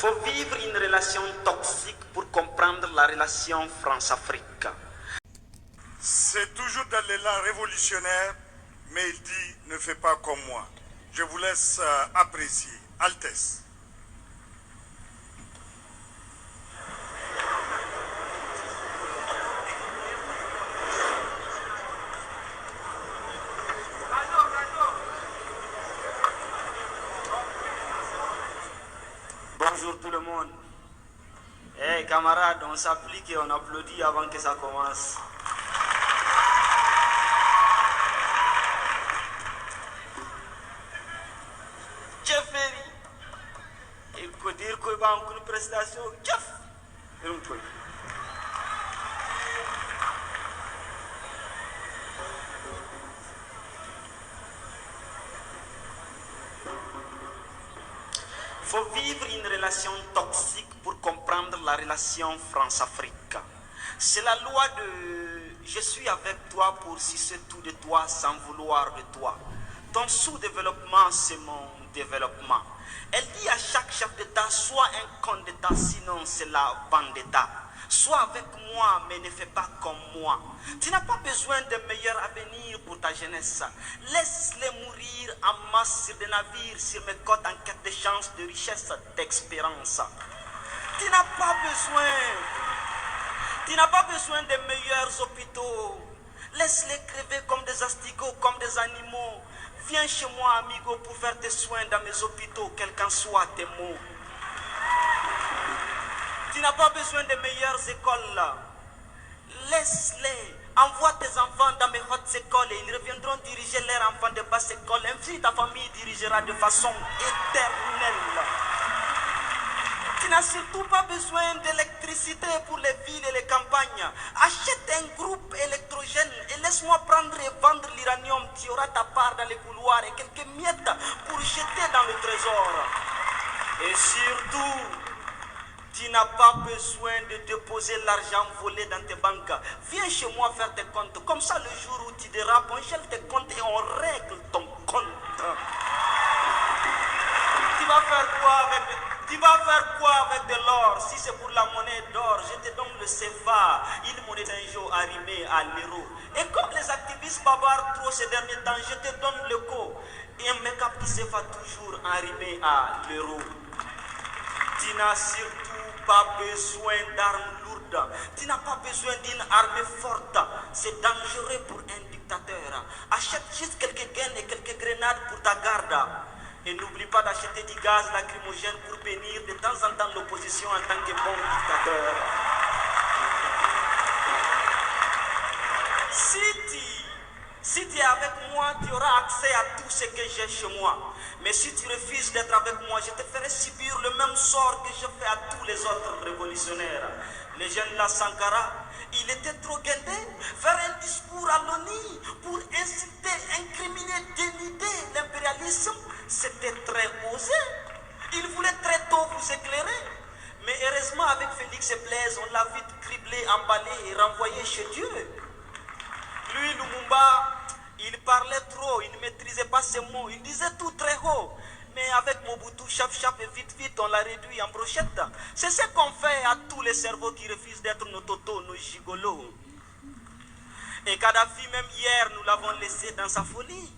faut vivre une relation toxique pour comprendre la relation France-Afrique. C'est toujours dans l'élan révolutionnaire, mais il dit ne fais pas comme moi. Je vous laisse apprécier. Altesse. Bonjour tout le monde. Hey camarades, on s'applique et on applaudit avant que ça commence. Jeffrey, il faut dire qu'il va en une prestation. Jeff, faut vivre une relation toxique pour comprendre la relation France-Afrique. C'est la loi de « je suis avec toi pour sucer tout de toi sans vouloir de toi ». Ton sous-développement, c'est mon développement. Elle dit à chaque chef d'État, sois un con d'État, sinon c'est la vendetta. Sois avec moi, mais ne fais pas comme moi. Tu n'as pas besoin de meilleur avenir pour ta jeunesse. Laisse-les mourir en masse sur des navires, sur mes côtes en quête de chance, de richesse, d'espérance. Tu n'as pas besoin de meilleurs hôpitaux. Laisse-les crever comme des asticots, comme des animaux. Viens chez moi, amigo, pour faire tes soins dans mes hôpitaux, quels qu'en soient tes mots. Tu n'as pas besoin de meilleures écoles. Laisse-les. Envoie tes enfants dans mes hautes écoles et ils reviendront diriger leurs enfants de basse école. Ainsi, ta famille dirigera de façon éternelle. Tu n'as surtout pas besoin d'électricité pour les villes et les campagnes. Achète un groupe électrogène et laisse-moi prendre et vendre l'uranium. Tu auras ta part dans les couloirs et quelques miettes pour jeter dans le trésor. Et surtout, tu n'as pas besoin de déposer l'argent volé dans tes banques. Viens chez moi faire tes comptes. Comme ça, le jour où tu dérapes, on gèle tes comptes et on règle ton compte. Tu vas faire quoi avec de l'or? Si c'est pour la monnaie d'or, je te donne le CFA, une monnaie d'un jour arrimée à l'euro. Et comme les activistes bavarent trop ces derniers temps, je te donne le co. Et un make-up qui CFA toujours arrimé à l'euro. Tu n'as surtout pas besoin d'armes lourdes. Tu n'as pas besoin d'une armée forte. C'est dangereux pour un dictateur. Achète juste quelques gaines et quelques grenades pour ta garde. Et n'oublie pas d'acheter du gaz lacrymogène pour bénir de temps en temps l'opposition en tant que bon dictateur. Si tu es avec moi, tu auras accès à tout ce que j'ai chez moi. Mais si tu refuses d'être avec moi, je te ferai subir le même sort que je fais à tous les autres révolutionnaires. Les jeunes là, Sankara, il était trop guindé. Faire un discours à l'ONU pour inciter, incriminer, dénider l'impérialisme, c'était très osé. Il voulait très tôt vous éclairer. Mais heureusement, avec Félix et Blaise, on l'a vite criblé, emballé et renvoyé chez Dieu. Lui, Lumumba, il parlait trop, il ne maîtrisait pas ses mots, il disait tout très haut. Mais avec Mobutu, chap et vite, on l'a réduit en brochette. C'est ce qu'on fait à tous les cerveaux qui refusent d'être nos totos, nos gigolos. Et Kadhafi, même hier, nous l'avons laissé dans sa folie.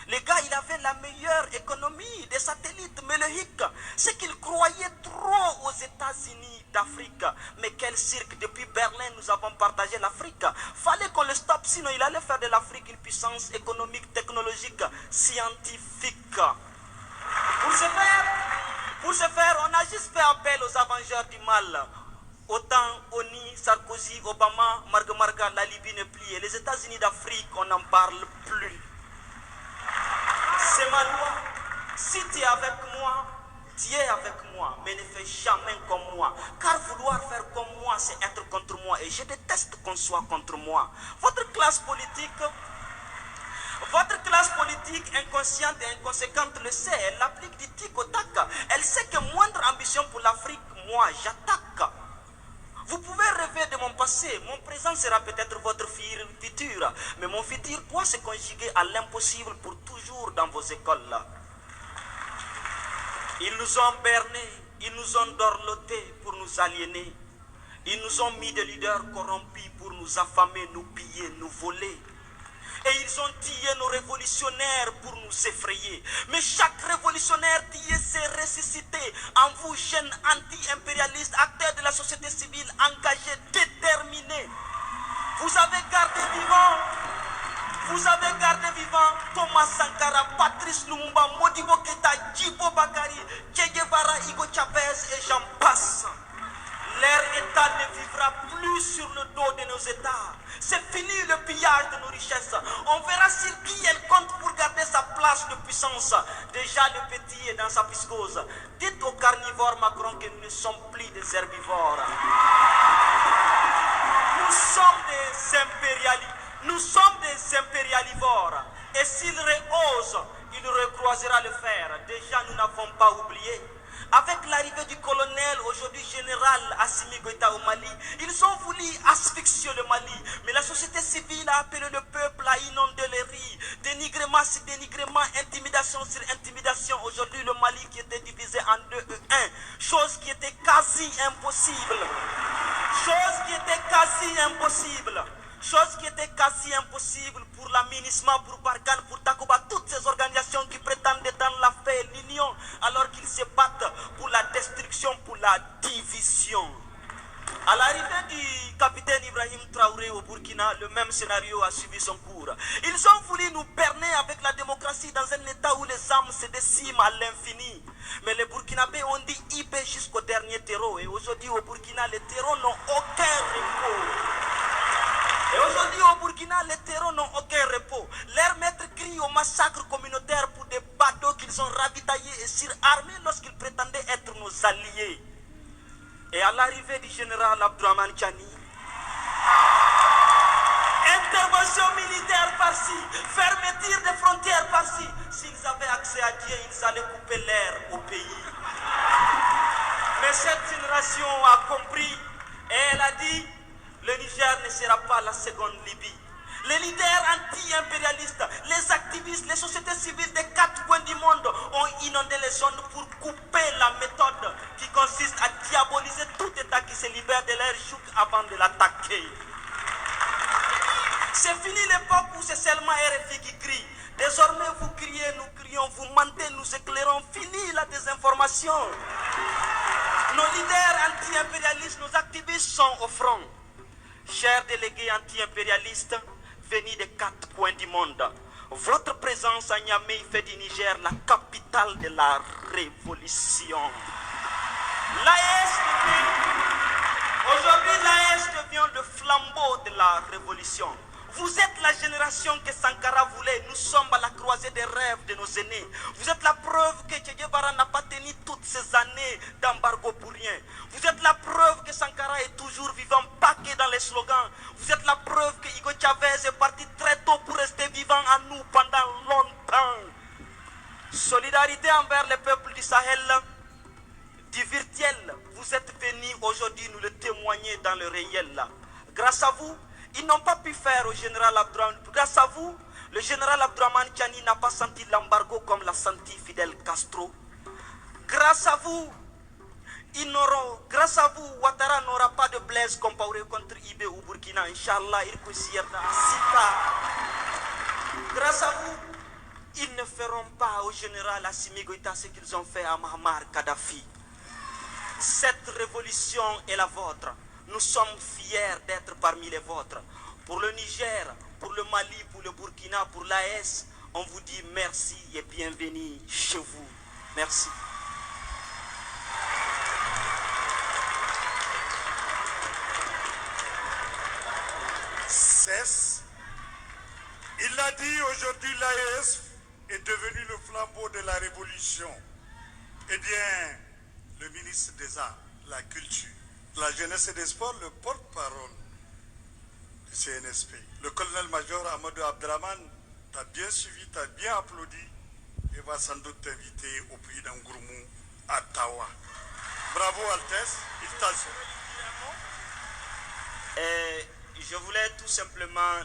Le gars, il avait la meilleure économie des satellites, mais le hic, c'est qu'il croyait trop aux États-Unis d'Afrique. Mais quel cirque, depuis Berlin, nous avons partagé l'Afrique. Fallait qu'on le stoppe, sinon il allait faire de l'Afrique une puissance économique, technologique, scientifique. Pour ce faire, on a juste fait appel aux avengeurs du mal. Autant Oni, Sarkozy, Obama, Marga, la Libye n'est pliée. Les États-Unis d'Afrique, on n'en parle plus. C'est ma loi. Si tu es avec moi, tu es avec moi, mais ne fais jamais comme moi. Car vouloir faire comme moi, c'est être contre moi. Et je déteste qu'on soit contre moi. Votre classe politique inconsciente et inconséquente le sait. Elle applique du tic au tac. Elle sait que moindre ambition pour l'Afrique, moi, j'attaque. Vous pouvez rêver de mon passé, mon présent sera peut-être votre futur, mais mon futur doit se conjuguer à l'impossible pour toujours dans vos écoles là. Ils nous ont bernés, Ils nous ont dorlotés pour nous aliéner. Ils nous ont mis des leaders corrompus pour nous affamer, nous piller, nous voler. Et ils ont tué nos révolutionnaires pour nous effrayer. Mais chaque révolutionnaire tué s'est ressuscité en vous, jeunes anti-impérialistes, acteurs de la société civile, engagés, déterminés. Vous avez gardé vivant Thomas Sankara, Patrice Lumumba, Modibo Keïta, Djibo Bakary, Che Guevara, Hugo Chavez et j'en passe. Leur État ne vivra plus sur le dos de nos États. C'est fini le pillage de nos richesses. On verra sur qui elle compte pour garder sa place de puissance. Déjà le petit est dans sa psychose. Dites aux carnivores Macron que nous ne sommes plus des herbivores. Nous sommes des impérialivores. Et s'il rehausse, il recroisera le fer. Déjà nous n'avons pas oublié. Avec l'arrivée du colonel, aujourd'hui général Assimi Goïta au Mali, ils ont voulu asphyxier le Mali. Mais la société civile a appelé le peuple à inonder les rues. Dénigrement sur dénigrement, intimidation sur intimidation. Aujourd'hui, le Mali qui était divisé en 2 et 1. Chose qui était quasi impossible. Chose qui était quasi impossible pour l'aménagement, pour Barkhane, pour Takuba, toutes ces organisations qui prétendent étendre la paix et l'union, alors qu'ils se battent pour la destruction, pour la division. À l'arrivée du capitaine Ibrahim Traoré au Burkina, le même scénario a suivi son cours. Ils ont voulu nous berner avec la démocratie dans un état où les âmes se déciment à l'infini. Mais les Burkinabés ont dit IP jusqu'au dernier terreau. Et aujourd'hui au Burkina, les terreaux n'ont aucun repos. Leurs maîtres crient au massacre communautaire pour des bateaux qu'ils ont ravitaillés et surarmés lorsqu'ils prétendaient être nos alliés. Et à l'arrivée du général Abdourahmane Tiani, intervention militaire par-ci, fermeture des frontières par-ci. S'ils avaient accès à Dieu, ils allaient couper l'air au pays. Mais cette génération a compris et elle a dit: le Niger ne sera pas la seconde Libye. Les leaders anti-impérialistes, les activistes, les sociétés civiles des 4 coins du monde ont inondé les zones pour couper la méthode qui consiste à diaboliser tout État qui se libère de leur joug avant de l'attaquer. C'est fini l'époque où c'est seulement RFI qui crie. Désormais vous criez, nous crions, vous mentez, nous éclairons. Fini la désinformation. Nos leaders anti-impérialistes, nos activistes sont au front. Chers délégués anti-impérialistes, venus des 4 coins du monde, votre présence à Niamey fait du Niger la capitale de la révolution. Aujourd'hui, l'AES devient le flambeau de la révolution. Vous êtes la génération que Sankara voulait. Nous sommes à la croisée des rêves de nos aînés. Vous êtes la preuve que Che Guevara n'a pas tenu toutes ces années d'embargo pour rien. Vous êtes la preuve que Sankara est toujours vivant, pas que dans les slogans. Vous êtes la preuve que Hugo Chavez est parti très tôt pour rester vivant à nous pendant longtemps. Solidarité envers les peuples du Sahel, du virtuel. Vous êtes venus aujourd'hui nous le témoigner dans le réel. Grâce à vous, ils n'ont pas pu faire au général Abdourahmane. Grâce à vous, le général Abdourahmane Tiani n'a pas senti l'embargo comme l'a senti Fidel Castro. Grâce à vous, Ouattara n'aura pas de Blaise Compaoré contre IB ou Burkina. Inch'Allah, grâce à vous, ils ne feront pas au général Assimi Goïta ce qu'ils ont fait à Muammar Kadhafi. Cette révolution est la vôtre. Nous sommes fiers d'être parmi les vôtres. Pour le Niger, pour le Mali, pour le Burkina, pour l'AES, on vous dit merci et bienvenue chez vous. Merci. Il a dit aujourd'hui l'AES est devenu le flambeau de la révolution. Eh bien, le ministre des Arts, la Culture, la Jeunesse et des Sports, le porte-parole du CNSP, le colonel-major Amadou Abdraman, t'a bien suivi, t'a bien applaudi et va sans doute t'inviter au pays d'Angourmou à Tawa. Bravo Altesse, félicitations. Je voulais tout simplement